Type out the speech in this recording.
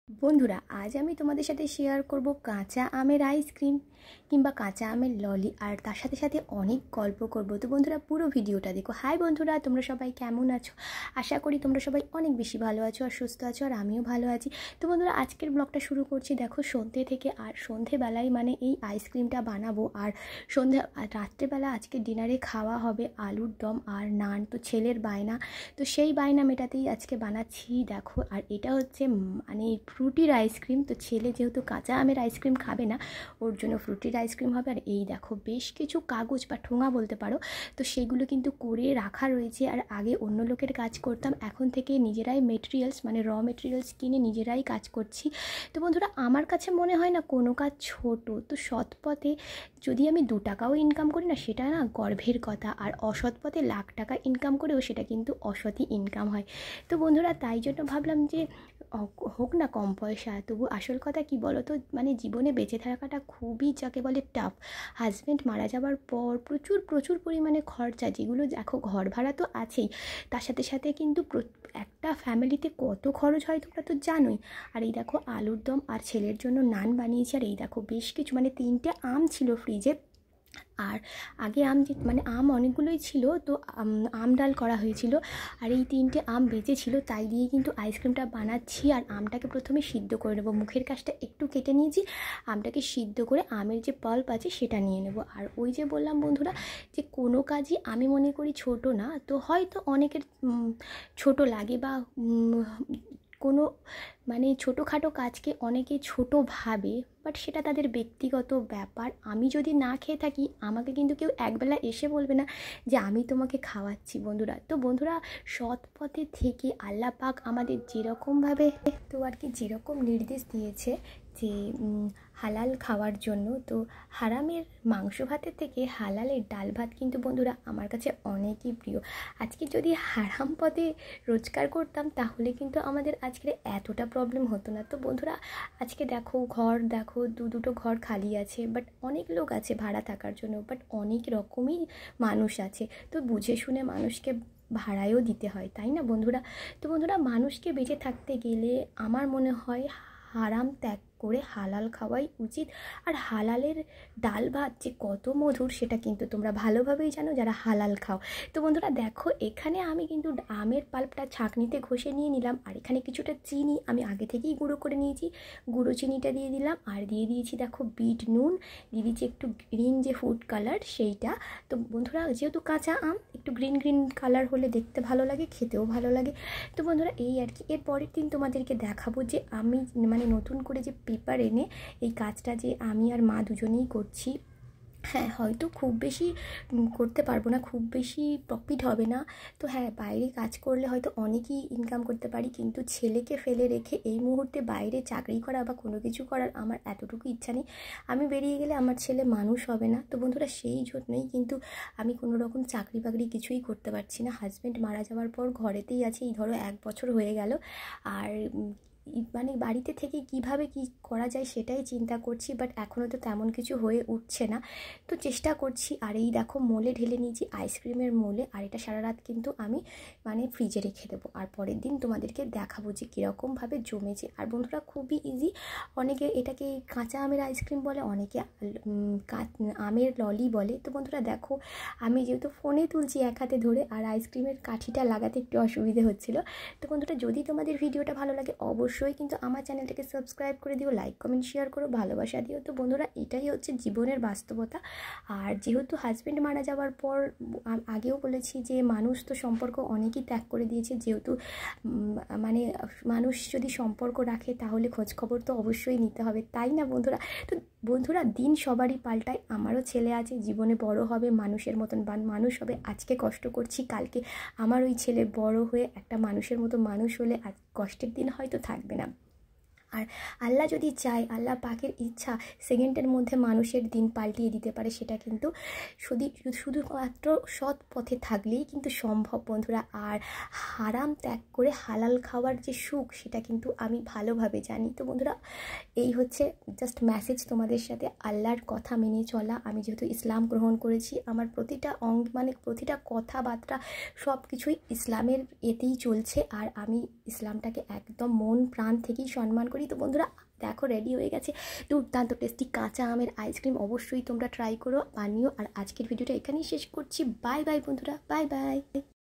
বন্ধুরা, আজ আমি তোমাদের সাথে শেয়ার করব কাঁচা আমের আইসক্রিম কিংবা কাঁচা আমের ললি, আর তার সাথে সাথে অনেক গল্প করব। তো বন্ধুরা, পুরো ভিডিওটা দেখো। হাই বন্ধুরা, তোমরা সবাই কেমন আছো? আশা করি তোমরা সবাই অনেক বেশি ভালো আছো আর সুস্থ আছো, আর আমিও ভালো আছি। তো বন্ধুরা, আজকের ব্লগটা শুরু করছি দেখো সন্ধ্যে থেকে। আর সন্ধেবেলায় মানে এই আইসক্রিমটা বানাবো, আর রাত্রেবেলা আজকে ডিনারে খাওয়া হবে আলুর দম আর নান। তো ছেলের বায়না, তো সেই বায়না মেটাতেই আজকে বানাচ্ছি দেখো। আর এটা হচ্ছে মানে ফ্রুটির আইসক্রিম। তো ছেলে যেহেতু কাঁচা আমের আইসক্রিম খাবে না, ওর জন্য ফ্রুটির আইসক্রিম হবে। আর এই দেখো বেশ কিছু কাগজ বা ঠোঙা বলতে পারো, তো সেগুলো কিন্তু করে রাখা রয়েছে। আর আগে অন্য লোকের কাজ করতাম, এখন থেকে নিজেরাই মেটেরিয়ালস মানে র মেটেরিয়ালস কিনে নিজেরাই কাজ করছি। তো বন্ধুরা, আমার কাছে মনে হয় না কোনো কাজ ছোট। তো সৎ পথে যদি আমি 2 টাকাও ইনকাম করি না, সেটা না গর্বের কথা। আর অসৎ পথে লাখ টাকা ইনকাম করেও সেটা কিন্তু অসৎই ইনকাম হয়। তো বন্ধুরা, তাই জন্য ভাবলাম যে হোক না কম পয়সা, তবু আসল কথা কি বলো তো, মানে জীবনে বেঁচে থাকাটা খুবই যাকে বলে টাফ। হাজব্যান্ড মারা যাওয়ার পর প্রচুর প্রচুর পরিমাণে খরচা, যেগুলো দেখো ঘর ভাড়া তো আছেই, তার সাথে সাথে কিন্তু একটা ফ্যামিলিতে কত খরচ হয় তোমরা তো জানোই। আর এই দেখো আলুর দম আর ছেলের জন্য নান বানিয়েছি। আর এই দেখো বেশ কিছু মানে 3টে আম ছিল ফ্রিজে। আর আগে আম মানে আম অনেকগুলোই ছিল, তো আম ডাল করা হয়েছিল। আর এই 3টে আম বেঁচে ছিল, তাই দিয়ে কিন্তু আইসক্রিমটা বানাচ্ছি। আর আমটাকে প্রথমে সিদ্ধ করে নেবো, মুখের কাছটা একটু কেটে নিয়েছি। আমটাকে সিদ্ধ করে আমের যে পাল্প আছে সেটা নিয়ে নেব। আর ওই যে বললাম বন্ধুরা, যে কোনো কাজই আমি মনে করি ছোট না। তো হয়তো অনেকের ছোট লাগে, বা কোনো মানে ছোটোখাটো কাজকে অনেকে ছোট ভাবে, বাট সেটা তাদের ব্যক্তিগত ব্যাপার। আমি যদি না খেয়ে থাকি, আমাকে কিন্তু কেউ একবেলা এসে বলবে না যে আমি তোমাকে খাওয়াচ্ছি বন্ধুরা। তো বন্ধুরা, সৎ পথে থেকে আল্লাহ পাক আমাদের যেরকমভাবে তো আর কি যেরকম নির্দেশ দিয়েছে যে হালাল খাওয়ার জন্য, তো হারামের মাংস ভাতের থেকে হালালের ডাল ভাত কিন্তু বন্ধুরা আমার কাছে অনেকই প্রিয়। আজকে যদি হারাম পথে রোজগার করতাম, তাহলে কিন্তু আমাদের আজকের এতটা প্রবলেম হতো না। তো বন্ধুরা, আজকে দেখো দেখো দুটো ঘর খালি আছে, বাট অনেক লোক আছে ভাড়া থাকার জন্য, বাট অনেক রকমই মানুষ আছে। তো বুঝে শুনে মানুষকে ভাড়ায়ও দিতে হয়, তাই না বন্ধুরা? তো বন্ধুরা, মানুষকে বেঁচে থাকতে গেলে আমার মনে হয় হারাম ত্যাগ করে হালাল খাওয়াই উচিত। আর হালালের ডাল ভাত যে কত মধুর, সেটা কিন্তু তোমরা ভালোভাবেই জানো যারা হালাল খাও। তো বন্ধুরা দেখো, এখানে আমি কিন্তু আমের পাল্পটা ছাঁকনিতে ঘষে নিয়ে নিলাম। আর এখানে কিছুটা চিনি আমি আগে থেকেই গুঁড়ো করে নিয়েছি, গুঁড়ো চিনিটা দিয়ে দিলাম। আর দিয়ে দিয়েছি দেখো বিট নুন, দিয়ে দিয়েছি একটু গ্রিন যে ফুড কালার সেইটা। তো বন্ধুরা, যেহেতু কাঁচা আম একটু গ্রিন গ্রিন কালার হলে দেখতে ভালো লাগে, খেতেও ভালো লাগে। তো বন্ধুরা, এই আর কি। এর পরের দিন তোমাদেরকে দেখাবো যে আমি মানে নতুন করে যে পেপার এনে এই কাজটা যে আমি আর মা দুজনেই করছি। হ্যাঁ, হয়তো খুব বেশি করতে পারবো না, খুব বেশি প্রফিট হবে না। তো হ্যাঁ, বাইরে কাজ করলে হয়তো অনেকই ইনকাম করতে পারি, কিন্তু ছেলেকে ফেলে রেখে এই মুহূর্তে বাইরে চাকরি করা বা কোনো কিছু করার আমার এতটুকু ইচ্ছা নেই। আমি বেরিয়ে গেলে আমার ছেলে মানুষ হবে না। তো বন্ধুরা, সেই জন্যই কিন্তু আমি কোনো রকম চাকরি বাকরি কিছুই করতে পারছি না। হাজব্যান্ড মারা যাওয়ার পর ঘরেতেই আছি, এই ধরো 1 বছর হয়ে গেল। আর মানে বাড়িতে থেকে কিভাবে কি করা যায় সেটাই চিন্তা করছি, বাট এখনও তো তেমন কিছু হয়ে উঠছে না। তো চেষ্টা করছি। আর এই দেখো মোলে ঢেলে নিয়েছি আইসক্রিমের মোলে। আর এটা সারা রাত কিন্তু আমি মানে ফ্রিজে রেখে দেবো, আর পরের দিন তোমাদেরকে দেখাবো যে কীরকমভাবে জমেছে। আর বন্ধুরা, খুবই ইজি। অনেকে এটাকে কাঁচা আমের আইসক্রিম বলে, অনেকে আমের ললি বলে। তো বন্ধুরা দেখো, আমি যেহেতু ফোনে তুলছি এক হাতে ধরে, আর আইসক্রিমের কাঠিটা লাগাতে একটু অসুবিধে হচ্ছিলো। তো বন্ধুরা, যদি তোমাদের ভিডিওটা ভালো লাগে অবশ্যই কিন্তু আমার চ্যানেলটাকে সাবস্ক্রাইব করে দিও, লাইক কমেন্ট শেয়ার করো, ভালোবাসা দিও। তো বন্ধুরা, এটাই হচ্ছে জীবনের বাস্তবতা। আর যেহেতু হাজব্যান্ড মারা যাওয়ার পর আগেও বলেছি যে মানুষ তো সম্পর্ক অনেকই ত্যাগ করে দিয়েছে। যেহেতু মানে মানুষ যদি সম্পর্ক রাখে, তাহলে খোঁজ খবর তো অবশ্যই নিতে হবে, তাই না বন্ধুরা? তো বন্ধুরা, দিন সবারই পাল্টায়। আমারও ছেলে আছে, জীবনে বড় হবে, মানুষের মতন মানুষ হবে। আজকে কষ্ট করছি, কালকে আমার ওই ছেলে বড় হয়ে একটা মানুষের মতো মানুষ হলে আর কষ্টের দিন হয়তো থাকবে না। আর আল্লাহ যদি চায়, আল্লাহ পাকের ইচ্ছা সেকেন্ডের মধ্যে মানুষের দিন পাল্টিয়ে দিতে পারে। সেটা কিন্তু শুধুমাত্র সৎ পথে থাকলেই কিন্তু সম্ভব বন্ধুরা। আর হারাম ত্যাগ করে হালাল খাওয়ার যে সুখ, সেটা কিন্তু আমি ভালোভাবে জানি। তো বন্ধুরা, এই হচ্ছে জাস্ট মেসেজ তোমাদের সাথে, আল্লাহর কথা মেনে চলা। আমি যেহেতু ইসলাম গ্রহণ করেছি, আমার প্রতিটা মানে প্রতিটা কথাবার্তা সব কিছুই ইসলামের এতেই চলছে। আর আমি ইসলামটাকে একদম মন প্রাণ থেকেই সম্মান করি। তো বন্ধুরা দেখো রেডি হয়ে গেছে দুর্দান্ত টেস্টি কাঁচা আমের আইসক্রিম। অবশ্যই তোমরা ট্রাই করো, বানিও। আর আজকের ভিডিওটা এখানেই শেষ করছি। বাই বাই বন্ধুরা, বাই বাই।